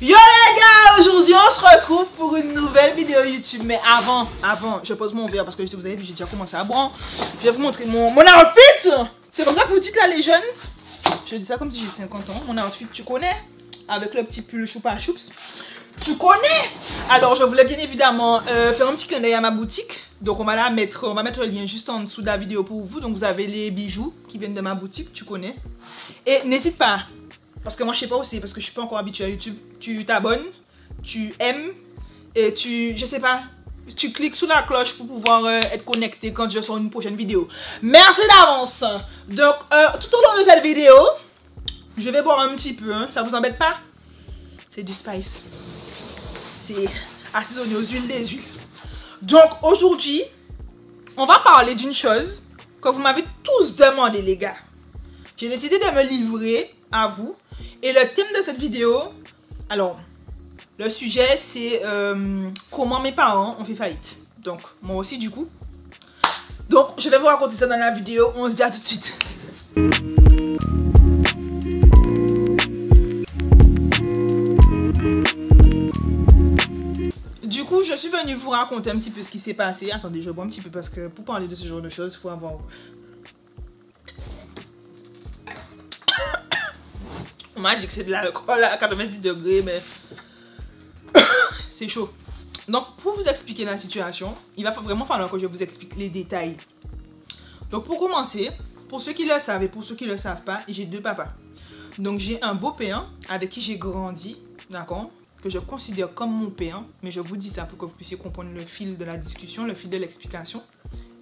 Yo les gars, aujourd'hui on se retrouve pour une nouvelle vidéo YouTube. Mais avant, je pose mon verre parce que vous avez vu, j'ai déjà commencé à boire. Je vais vous montrer mon outfit. C'est comme ça que vous dites là les jeunes. Je dis ça comme si j'ai 50 ans. Mon outfit, tu connais? Avec le petit pull choupa choups. Tu connais? Alors je voulais bien évidemment faire un petit clin d'œil à ma boutique. Donc on va mettre le lien juste en dessous de la vidéo pour vous. Donc vous avez les bijoux qui viennent de ma boutique, tu connais. Et n'hésite pas. Parce que moi je sais pas aussi, parce que je suis pas encore habituée à YouTube. Tu t'abonnes, tu aimes et je sais pas, tu cliques sur la cloche pour pouvoir être connecté quand je sors une prochaine vidéo. Merci d'avance. Donc tout au long de cette vidéo, je vais boire un petit peu, hein. Ça vous embête pas? C'est du spice. C'est assaisonné aux huiles des huiles. Donc aujourd'hui, on va parler d'une chose que vous m'avez tous demandé les gars. J'ai décidé de me livrer à vous. Et le thème de cette vidéo, alors, le sujet c'est comment mes parents ont fait faillite. Donc, moi aussi du coup. Donc, je vais vous raconter ça dans la vidéo. On se dit à tout de suite. Du coup, je suis venue vous raconter un petit peu ce qui s'est passé. Attendez, je bois un petit peu parce que pour parler de ce genre de choses, il faut avoir... On m'a dit que c'est de l'alcool à 90 degrés, mais c'est chaud. Donc, pour vous expliquer la situation, il va vraiment falloir que je vous explique les détails. Donc, pour commencer, pour ceux qui le savent et pour ceux qui ne le savent pas, j'ai deux papas. Donc, j'ai un beau-père avec qui j'ai grandi, d'accord, que je considère comme mon père. Mais je vous dis ça pour que vous puissiez comprendre le fil de la discussion, le fil de l'explication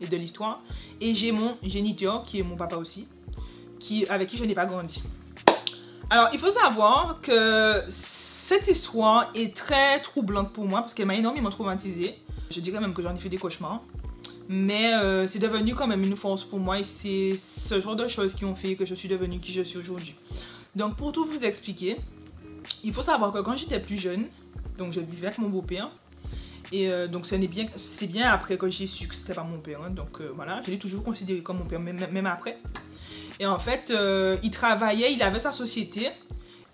et de l'histoire. Et j'ai mon géniteur, qui est mon papa aussi, avec qui je n'ai pas grandi. Alors, il faut savoir que cette histoire est très troublante pour moi parce qu'elle m'a énormément traumatisée. Je dirais même que j'en ai fait des cauchemars. Mais c'est devenu quand même une force pour moi et c'est ce genre de choses qui ont fait que je suis devenue qui je suis aujourd'hui. Donc, pour tout vous expliquer, il faut savoir que quand j'étais plus jeune, donc je vivais avec mon beau-père. Et donc, c'est bien après que j'ai su que c'était pas mon père. Hein, donc, voilà, je l'ai toujours considéré comme mon père, même après. Et en fait, il travaillait, il avait sa société,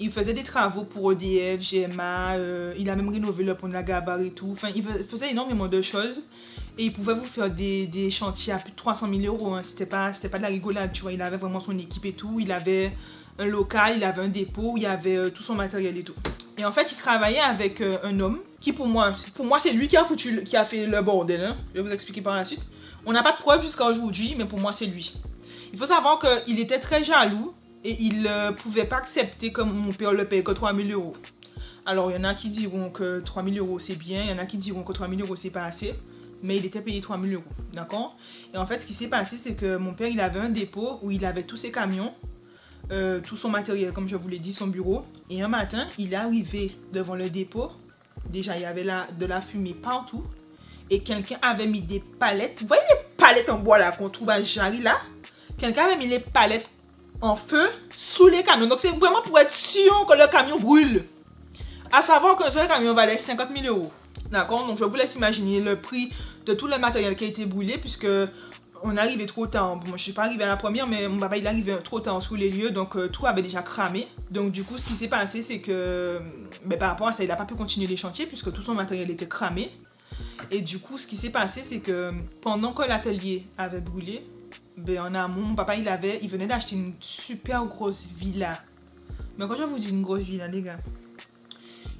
il faisait des travaux pour EDF, GMA, il a même rénové le pont de la Gabarre et tout. Enfin, il faisait énormément de choses et il pouvait vous faire des chantiers à plus de 300 000 euros. Hein. C'était pas de la rigolade, tu vois. Il avait vraiment son équipe et tout. Il avait un local, il avait un dépôt, il y avait tout son matériel et tout. Et en fait, il travaillait avec un homme qui, pour moi c'est lui qui a fait le bordel. Hein. Je vais vous expliquer par la suite. On n'a pas de preuves jusqu'à aujourd'hui, mais pour moi, c'est lui. Il faut savoir qu'il était très jaloux et il ne pouvait pas accepter que mon père le paye que 3 000 euros. Alors, il y en a qui diront que 3 000 euros c'est bien, il y en a qui diront que 3 000 euros c'est pas assez, mais il était payé 3 000 euros, d'accord? Et en fait, ce qui s'est passé, c'est que mon père, il avait un dépôt où il avait tous ses camions, tout son matériel, comme je vous l'ai dit, son bureau. Et un matin, il est arrivé devant le dépôt. Déjà, il y avait de la fumée partout. Et quelqu'un avait mis des palettes. Vous voyez les palettes en bois là qu'on trouve à Jarry là? Quelqu'un avait mis les palettes en feu sous les camions. Donc c'est vraiment pour être sûr que le camion brûle. À savoir qu'un seul camion valait 50 000 euros. D'accord? Donc je vous laisse imaginer le prix de tout le matériel qui a été brûlé puisque on est arrivé trop tard. Bon, moi je ne suis pas arrivée à la première, mais mon papa il est arrivé trop tard sur les lieux. Donc tout avait déjà cramé. Donc du coup ce qui s'est passé c'est que par rapport à ça il n'a pas pu continuer les chantiers puisque tout son matériel était cramé. Et du coup ce qui s'est passé c'est que pendant que l'atelier avait brûlé, en amont, mon papa il venait d'acheter une super grosse villa. Mais quand je vous dis une grosse villa les gars,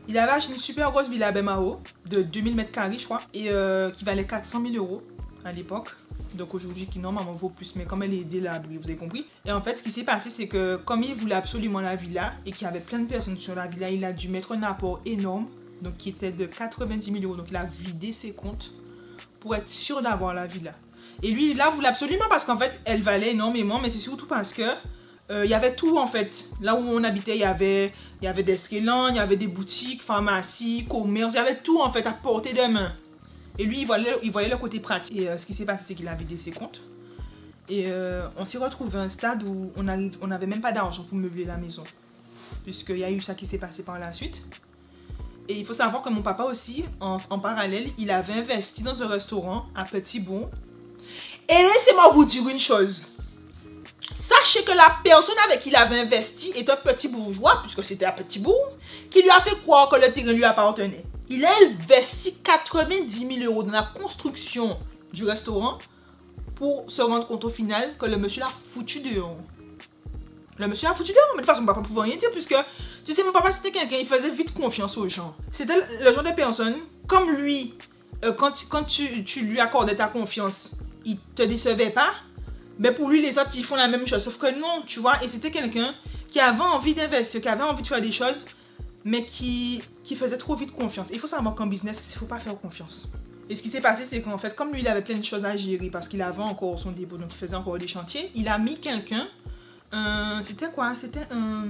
il avait acheté une super grosse villa à Bemao de 2000 m², je crois, et qui valait 400 000 euros à l'époque. Donc aujourd'hui qui normalement vaut plus, mais comme elle est délabrée, vous avez compris. Et en fait ce qui s'est passé c'est que comme il voulait absolument la villa et qu'il y avait plein de personnes sur la villa, il a dû mettre un apport énorme, donc qui était de 90 000 euros. Donc il a vidé ses comptes pour être sûr d'avoir la villa. Et lui, il la voulait absolument parce qu'en fait, elle valait énormément, mais c'est surtout parce que il y avait tout en fait. Là où on habitait, il y avait des escalants, il y avait des boutiques, pharmacie, commerce, il y avait tout en fait à portée de main. Et lui, il voyait le côté pratique. Et ce qui s'est passé, c'est qu'il a vidé ses comptes. Et on s'est retrouvé à un stade où on n'avait même pas d'argent pour meubler la maison. Puisqu'il y a eu ça qui s'est passé par la suite. Et il faut savoir que mon papa aussi, en parallèle, il avait investi dans un restaurant à Petit-Bon. Et laissez-moi vous dire une chose. Sachez que la personne avec qui il avait investi est un petit bourgeois, puisque c'était un petit bourg, qui lui a fait croire que le terrain lui appartenait. Il a investi 90 000 € dans la construction du restaurant pour se rendre compte au final que le monsieur l'a foutu dehors. Le monsieur a foutu dehors, mais de toute façon, papa ne pouvait rien dire, puisque, tu sais, mon papa, c'était quelqu'un, il faisait vite confiance aux gens. C'était le genre de personne, comme lui, quand tu lui accordais ta confiance, il te décevait pas, mais pour lui, les autres, ils font la même chose. Sauf que non, tu vois, et c'était quelqu'un qui avait envie d'investir, qui avait envie de faire des choses, mais qui faisait trop vite confiance. Il faut savoir qu'en business, il ne faut pas faire confiance. Et ce qui s'est passé, c'est qu'en fait, comme lui, il avait plein de choses à gérer, parce qu'il avait encore son dépôt, donc il faisait encore des chantiers, il a mis quelqu'un. C'était quoi? C'était un...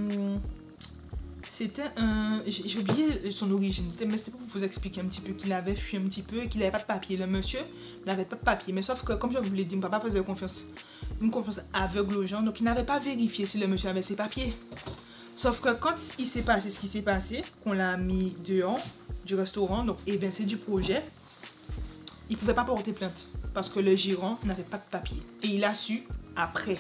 J'ai oublié son origine, mais c'était pour vous expliquer un petit peu qu'il avait fui un petit peu et qu'il n'avait pas de papier. Le monsieur n'avait pas de papier, mais sauf que, comme je vous l'ai dit, mon papa faisait une confiance aveugle aux gens, donc il n'avait pas vérifié si le monsieur avait ses papiers. Sauf que quand il s'est passé ce qui s'est passé, qu'on l'a mis dehors du restaurant, donc évincé du projet, il ne pouvait pas porter plainte parce que le gérant n'avait pas de papier. Et il a su après.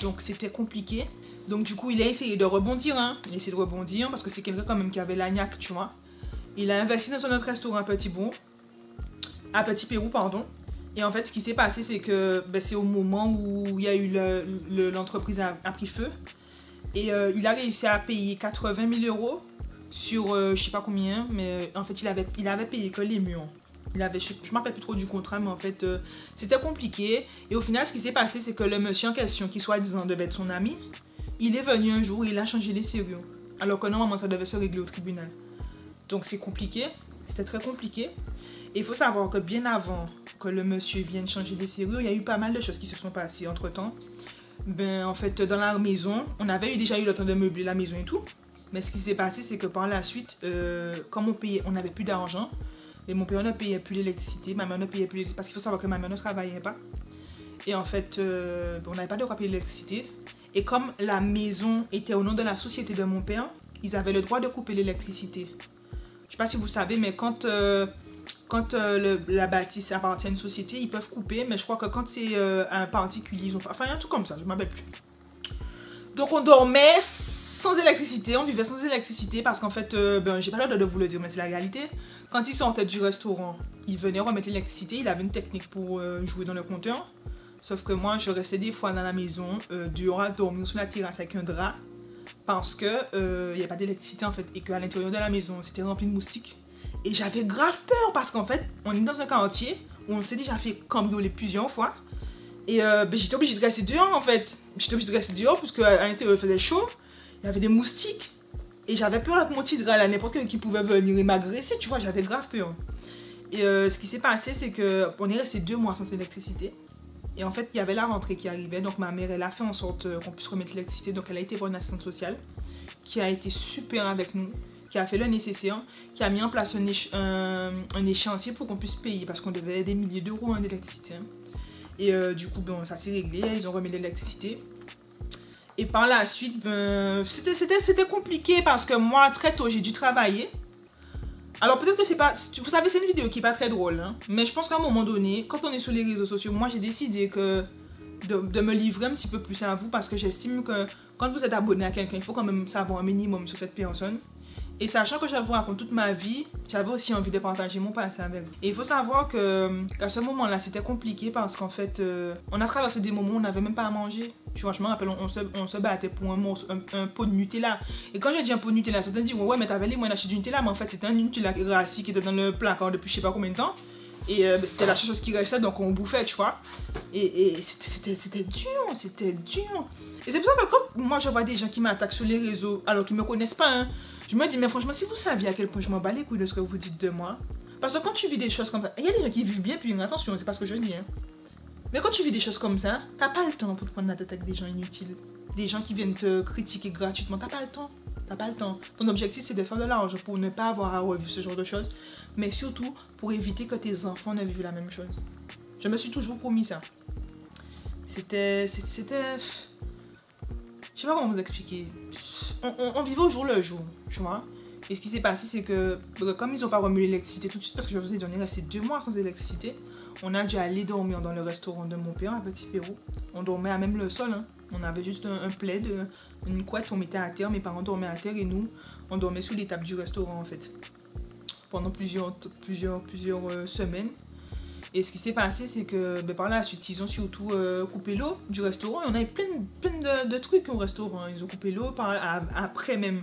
Donc c'était compliqué. Donc du coup il a essayé de rebondir, hein. Il a essayé de rebondir parce que c'est quelqu'un quand même qui avait l'agnac, tu vois. Il a investi dans un autre restaurant à Petit Pérou, pardon. Et en fait ce qui s'est passé c'est que c'est au moment où il y a eu l'entreprise a pris feu. Et il a réussi à payer 80 000 € sur je sais pas combien, mais en fait il avait payé que les murs. Je ne me rappelle plus trop du contrat, mais en fait, c'était compliqué. Et au final, ce qui s'est passé, c'est que le monsieur en question, qui soi-disant devait être son ami, il est venu un jour et il a changé les serrures. Alors que normalement, ça devait se régler au tribunal. Donc, c'est compliqué. C'était très compliqué. Et il faut savoir que bien avant que le monsieur vienne changer les serrures, il y a eu pas mal de choses qui se sont passées entre-temps. En fait, dans la maison, on avait déjà eu le temps de meubler la maison et tout. Mais ce qui s'est passé, c'est que par la suite, comme on n'avait plus d'argent, et mon père ne payait plus l'électricité, ma mère ne payait plus l'électricité, parce qu'il faut savoir que ma mère ne travaillait pas. Et en fait, on n'avait pas de quoi payer l'électricité. Et comme la maison était au nom de la société de mon père, ils avaient le droit de couper l'électricité. Je ne sais pas si vous savez, mais quand la bâtisse appartient à une société, ils peuvent couper. Mais je crois que quand c'est un particulier, ils ont pas... Enfin, il y a un truc comme ça, je ne m'appelle plus. Donc on dormait sans électricité, on vivait sans électricité parce qu'en fait, j'ai pas l'ordre de vous le dire, mais c'est la réalité. Quand il sortait du restaurant, il venait remettre l'électricité, il avait une technique pour jouer dans le compteur. Sauf que moi, je restais des fois dans la maison, dehors à dormir sur la terrasse avec un drap, parce que il n'y avait pas d'électricité en fait, et qu'à l'intérieur de la maison, c'était rempli de moustiques. Et j'avais grave peur parce qu'en fait, on est dans un quartier où on s'est déjà fait cambrioler plusieurs fois. Et j'étais obligée de rester dehors en fait. J'étais obligée de rester dehors parce qu'à l'intérieur il faisait chaud, il y avait des moustiques. Et j'avais peur avec mon petit drap là, n'importe qui pouvait venir et m'agresser, tu vois, j'avais grave peur. Et ce qui s'est passé, c'est qu'on est resté 2 mois sans électricité. Et en fait, il y avait la rentrée qui arrivait, donc ma mère, elle a fait en sorte qu'on puisse remettre l'électricité. Donc elle a été voir une assistante sociale qui a été super avec nous, qui a fait le nécessaire, qui a mis en place un échéancier pour qu'on puisse payer, parce qu'on devait des milliers d'euros d'électricité. Et du coup, ça s'est réglé, ils ont remis l'électricité. Et par la suite, c'était compliqué parce que moi, très tôt, j'ai dû travailler. Alors peut-être que c'est pas... Vous savez, c'est une vidéo qui est pas très drôle. Hein, mais je pense qu'à un moment donné, quand on est sur les réseaux sociaux, moi j'ai décidé de me livrer un petit peu plus à vous. Parce que j'estime que quand vous êtes abonné à quelqu'un, il faut quand même savoir un minimum sur cette personne. Et sachant que je vous raconte toute ma vie, j'avais aussi envie de partager mon passé avec vous. Et il faut savoir qu'à ce moment-là, c'était compliqué parce qu'en fait, on a traversé des moments où on n'avait même pas à manger. Tu vois, je me rappelle, on se battait pour un pot de Nutella. Et quand je dis un pot de Nutella, certains disent ouais, mais t'avais les moyens d'acheter du Nutella, mais en fait, c'était un Nutella rassis qui était dans le placard depuis je sais pas combien de temps. Et c'était la chose qui restait, donc on bouffait, tu vois. Et c'était dur, c'était dur. Et c'est pour ça que quand moi je vois des gens qui m'attaquent sur les réseaux, alors qu'ils me connaissent pas, hein, je me dis, mais franchement, si vous saviez à quel point je m'en bats les couilles de ce que vous dites de moi. Parce que quand tu vis des choses comme ça, il y a des gens qui vivent bien, puis attention, c'est pas ce que je dis, hein. Mais quand tu vis des choses comme ça, t'as pas le temps pour te prendre la tête avec des gens inutiles. Des gens qui viennent te critiquer gratuitement, t'as pas le temps. T'as pas le temps. Ton objectif, c'est de faire de l'argent pour ne pas avoir à revivre ce genre de choses. Mais surtout, pour éviter que tes enfants ne vivent la même chose. Je me suis toujours promis ça. C'était... Je sais pas comment vous expliquer. On vivait au jour le jour, tu vois. Et ce qui s'est passé, c'est que comme ils n'ont pas remis l'électricité tout de suite, parce que je vous ai dit, on est resté 2 mois sans électricité. On a dû aller dormir dans le restaurant de mon père à Petit Pérou. On dormait à même le sol. Hein. On avait juste un plaid, une couette, on mettait à terre. Mes parents dormaient à terre et nous, on dormait sous les tables du restaurant en fait. Pendant plusieurs semaines. Et ce qui s'est passé, c'est que par la suite, ils ont surtout coupé l'eau du restaurant. Et on avait plein de trucs au restaurant. Ils ont coupé l'eau. Après même,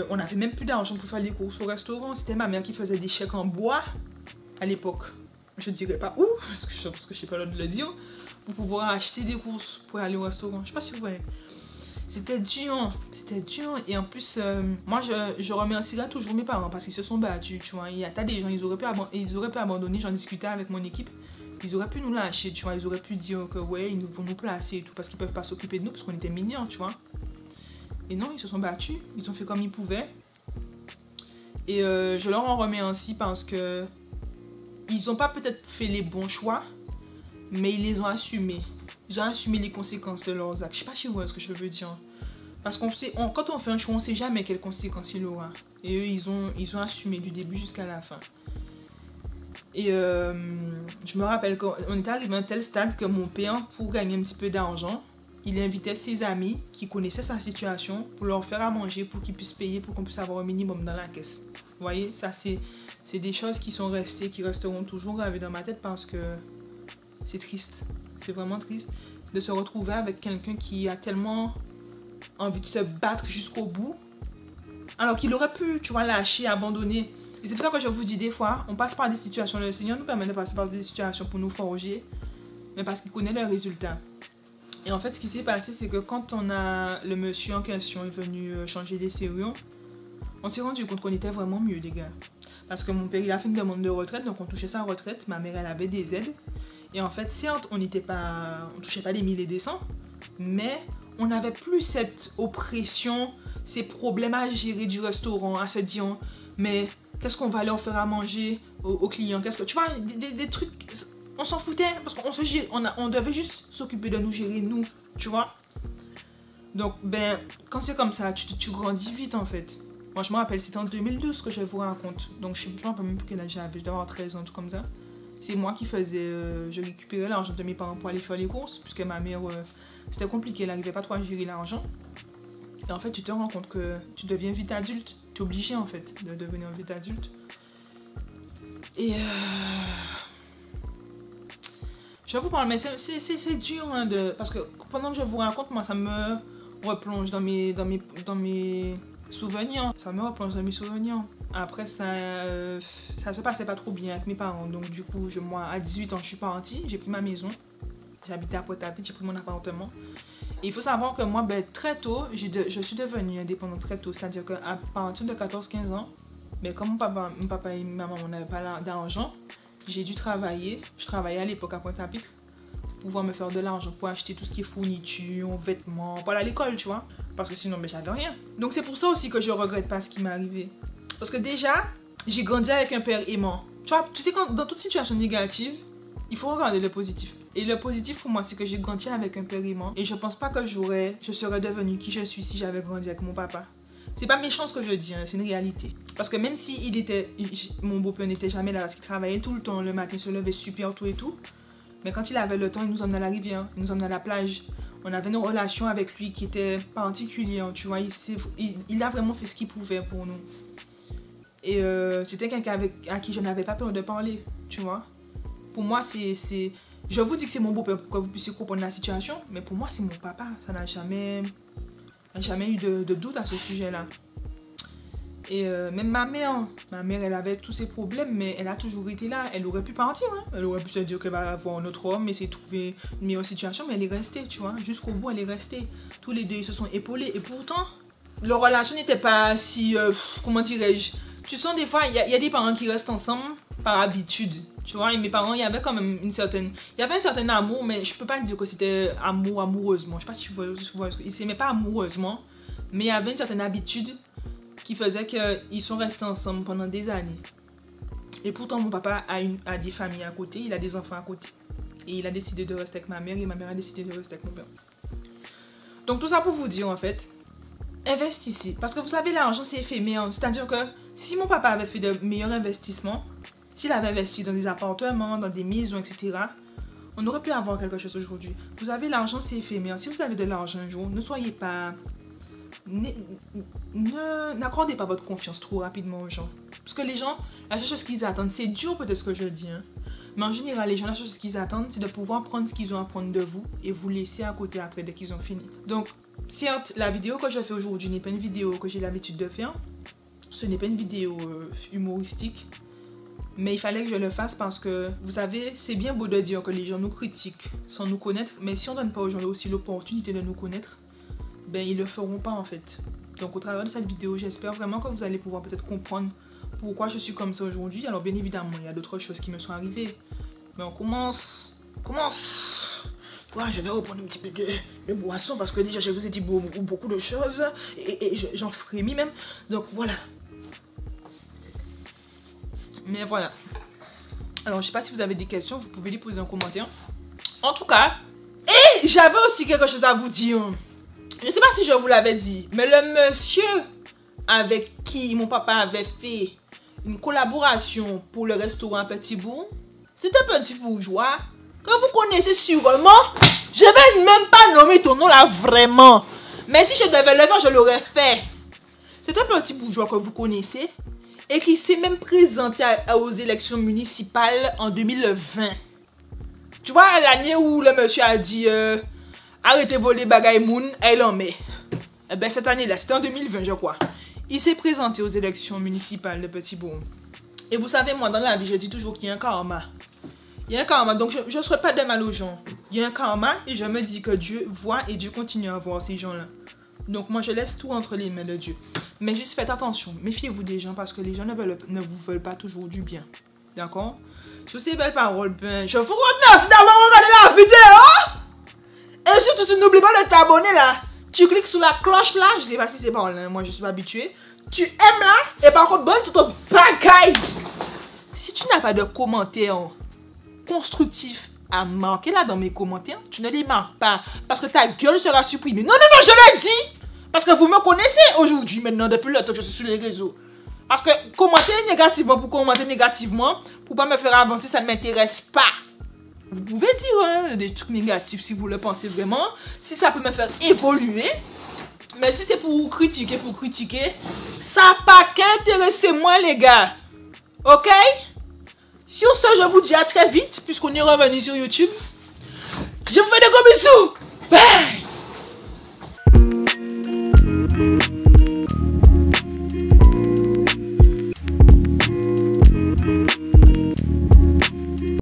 on n'avait même plus d'argent pour faire les courses au restaurant. C'était ma mère qui faisait des chèques en bois à l'époque. Je ne dirais pas où, parce que je ne sais pas l'autre de le dire. Pour pouvoir acheter des courses pour aller au restaurant. Je ne sais pas si vous voyez. C'était dur. Et en plus, moi, je remercie là toujours mes parents parce qu'ils se sont battus, tu vois. Il y a des gens, ils auraient pu abandonner. J'en discutais avec mon équipe. Ils auraient pu nous lâcher, tu vois. Ils auraient pu dire que, ouais, ils vont nous placer et tout parce qu'ils ne peuvent pas s'occuper de nous parce qu'on était mignons, tu vois. Et non, ils se sont battus. Ils ont fait comme ils pouvaient. Et je leur en remercie parce que ils n'ont pas peut-être fait les bons choix, mais ils les ont assumés. Ils ont assumé les conséquences de leurs actes. Je ne sais pas si vous voyez ce que je veux dire. Parce qu'on sait, quand on fait un choix, on ne sait jamais quelles conséquences il aura. Et eux, ils ont assumé du début jusqu'à la fin. Et je me rappelle qu'on était arrivé à un tel stade que mon père, pour gagner un petit peu d'argent, il invitait ses amis qui connaissaient sa situation pour leur faire à manger, pour qu'ils puissent payer, pour qu'on puisse avoir un minimum dans la caisse. Vous voyez, ça c'est des choses qui sont restées, qui resteront toujours gravées dans ma tête parce que c'est triste. C'est vraiment triste de se retrouver avec quelqu'un qui a tellement envie de se battre jusqu'au bout, alors qu'il aurait pu, tu vois, lâcher, abandonner. Et c'est pour ça que je vous dis des fois, on passe par des situations, le Seigneur nous permet de passer par des situations pour nous forger, mais parce qu'il connaît le résultat. Et en fait, ce qui s'est passé, c'est que quand le monsieur en question est venu changer les serrures, on s'est rendu compte qu'on était vraiment mieux, les gars. Parce que mon père, il a fait une demande de retraite, donc on touchait sa retraite. Ma mère, elle avait des aides. Et en fait, certes, on touchait pas les 1000 et des 100, mais on n'avait plus cette oppression, ces problèmes à gérer du restaurant, à se dire, mais qu'est-ce qu'on va leur faire à manger aux clients? Tu vois, des trucs... On s'en foutait parce qu'on devait juste s'occuper de nous gérer, nous, tu vois. Donc, quand c'est comme ça, tu grandis vite en fait. Moi, je me rappelle, c'était en 2012 que je vous raconte. Donc, je ne me rappelle même plus quel âge j'avais, je devais avoir 13 ans, tout comme ça. C'est moi qui faisais, je récupérais l'argent de mes parents pour aller faire les courses, puisque ma mère, c'était compliqué, elle n'arrivait pas trop à gérer l'argent. Et en fait, tu te rends compte que tu deviens vite adulte. Tu es obligé en fait de devenir vite adulte. Et je vous parle, mais c'est dur hein, parce que pendant que je vous raconte, moi ça me replonge dans mes souvenirs. Ça me replonge dans mes souvenirs. Après ça se passait pas trop bien avec mes parents. Donc du coup, moi à 18 ans, je suis partie, j'ai pris ma maison. J'habitais à Pointe-à-Pitre, j'ai pris mon appartement. Et il faut savoir que moi, très tôt, je suis devenue indépendante très tôt. C'est-à-dire qu'à partir de 14-15 ans, comme mon papa et ma maman n'avaient pas d'argent, j'ai dû travailler. Je travaillais à l'époque à Pointe-à-Pitre pour pouvoir me faire de l'argent pour acheter tout ce qui est fourniture, vêtements, pour aller à l'école, tu vois. Parce que sinon, j'avais rien. Donc c'est pour ça aussi que je regrette pas ce qui m'est arrivé. Parce que déjà, j'ai grandi avec un père aimant. Tu vois, tu sais, dans toute situation négative, il faut regarder le positif. Et le positif pour moi, c'est que j'ai grandi avec un père aimant. Et je pense pas que je serais devenue qui je suis si j'avais grandi avec mon papa. C'est pas méchant ce que je dis, hein, c'est une réalité. Parce que même si mon beau-père n'était jamais là, parce qu'il travaillait tout le temps, le matin, il se levait super tôt et tout. Mais quand il avait le temps, il nous emmenait à la rivière, il nous emmenait à la plage. On avait une relation avec lui qui était particulière, tu vois. Il a vraiment fait ce qu'il pouvait pour nous. Et c'était quelqu'un à qui je n'avais pas peur de parler, tu vois. Pour moi, je vous dis que c'est mon beau-père pour que vous puissiez comprendre la situation. Mais pour moi, c'est mon papa. Ça n'a jamais eu de doute à ce sujet-là. Et même ma mère, elle avait tous ses problèmes, mais elle a toujours été là. Elle aurait pu partir, hein. Elle aurait pu se dire qu'elle va avoir un autre homme, essayer de trouver une meilleure situation, mais elle est restée, tu vois. Jusqu'au bout, elle est restée. Tous les deux, ils se sont épaulés. Et pourtant, leur relation n'était pas si, comment dirais-je. Tu sens des fois, il y a des parents qui restent ensemble par habitude. Tu vois, et mes parents, il y avait quand même un certain amour, mais je peux pas dire que c'était amoureusement. Je sais pas si vous voyez, ils s'aimaient pas amoureusement, mais il y avait une certaine habitude qui faisait qu'ils sont restés ensemble pendant des années. Et pourtant, mon papa a des familles à côté, il a des enfants à côté. Et il a décidé de rester avec ma mère et ma mère a décidé de rester avec mon père. Donc tout ça pour vous dire en fait, investissez. Parce que vous savez, l'argent c'est éphémère. C'est-à-dire que si mon papa avait fait de meilleurs investissements, S'il avait investi dans des appartements, dans des maisons, etc., on aurait pu avoir quelque chose aujourd'hui. Vous avez l'argent, c'est éphémère. Si vous avez de l'argent un jour, ne soyez pas... N'accordez pas votre confiance trop rapidement aux gens. Parce que les gens, la seule chose qu'ils attendent, c'est dur peut-être ce que je dis, hein. Mais en général, les gens, la seule chose qu'ils attendent, c'est de pouvoir prendre ce qu'ils ont à prendre de vous et vous laisser à côté après dès qu'ils ont fini. Donc, certes, la vidéo que je fais aujourd'hui n'est pas une vidéo que j'ai l'habitude de faire. Ce n'est pas une vidéo humoristique. Mais il fallait que je le fasse parce que, vous savez, c'est bien beau de dire que les gens nous critiquent sans nous connaître. Mais si on ne donne pas aux gens aussi l'opportunité de nous connaître, ben ils le feront pas en fait. Donc au travers de cette vidéo, j'espère vraiment que vous allez pouvoir peut-être comprendre pourquoi je suis comme ça aujourd'hui. Alors bien évidemment, il y a d'autres choses qui me sont arrivées. Mais on commence. Ouais, je vais reprendre un petit peu de boisson parce que déjà je vous ai dit beaucoup de choses et j'en frémis même. Donc voilà. Mais voilà. Alors je sais pas si vous avez des questions, vous pouvez les poser en commentaire. En tout cas, et j'avais aussi quelque chose à vous dire. Je ne sais pas si je vous l'avais dit, mais le monsieur avec qui mon papa avait fait une collaboration pour le restaurant Petit Bourg, c'est un petit bourgeois que vous connaissez sûrement. Je vais même pas nommer ton nom là vraiment. Mais si je devais le faire, je l'aurais fait. C'est un petit bourgeois que vous connaissez et qui s'est même présenté aux élections municipales en 2020. Tu vois, l'année où le monsieur a dit... arrêtez de voler bagaille moun, elle en met. Eh ben cette année-là, c'était en 2020 je crois. Il s'est présenté aux élections municipales de Petit Bourg. Et vous savez, moi dans la vie, je dis toujours qu'il y a un karma. Il y a un karma, donc je ne souhaite pas de mal aux gens. Il y a un karma et je me dis que Dieu voit et Dieu continue à voir ces gens-là. Donc moi je laisse tout entre les mains de Dieu. Mais juste faites attention, méfiez-vous des gens parce que les gens ne vous veulent pas toujours du bien. D'accord? Sur ces belles paroles, ben, je vous remercie d'avoir regardé la vidéo. Et surtout, tu n'oublies pas de t'abonner là. Tu cliques sur la cloche là. Je sais pas si c'est pas là. Moi, je suis pas habituée. Tu aimes là. Et par contre, bonne tout ton bagaille. Si tu n'as pas de commentaires constructifs à marquer là dans mes commentaires, tu ne les marques pas. Parce que ta gueule sera supprimée. Non, je l'ai dit. Parce que vous me connaissez aujourd'hui maintenant, depuis le temps que je suis sur les réseaux. Parce que commenter négativement pour commenter négativement, pour pas me faire avancer, ça ne m'intéresse pas. Vous pouvez dire des trucs négatifs si vous le pensez vraiment. Si ça peut me faire évoluer. Mais si c'est pour critiquer, ça n'a pas qu'intéresser moi les gars. Ok? Sur ce, je vous dis à très vite, puisqu'on est revenu sur YouTube. Je vous fais des gros bisous. Bye!